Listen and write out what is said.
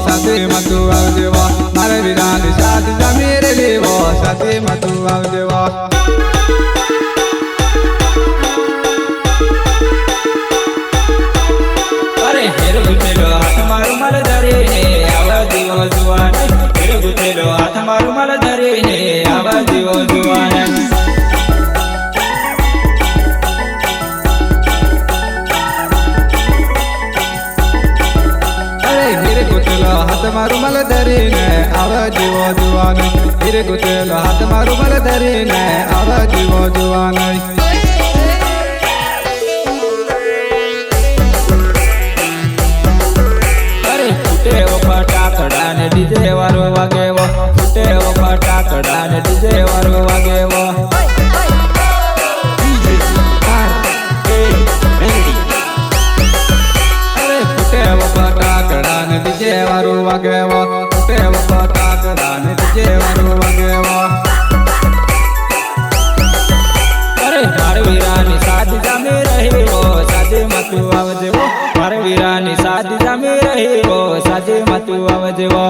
સાથે મતું આવજેવો મારે વીરાની સાથ જમી રેલીવો સાથે મતું આવજેવો અરે હેર ગુટેલો હાથ મારું માલ ધરીને આવા જીવો જુવાન હેર ગુટેલો હાથ મારું માલ ધરીને આવા જીવો જુવાન हाथ मारू मल धरीने आवा जीवो जुवान हीर गुतेलो हाथ मारू मल धरीने आवा जीवो जुवान अरे फूटे वो फटाकड़ा ने डीजे वारो वागे वो फूटे वो फटाकड़ा ने डीजे वारो वागे वो डीजे वारो वागेवो फूटे वो फटाकड़ा ने डीजे वारो वागेवो अरे मारे वीरानी साथ जामे रही वो साथे मतु आवजेवो मारे वीरानी साथ जामे रही वो साथे मतु आवजेवो।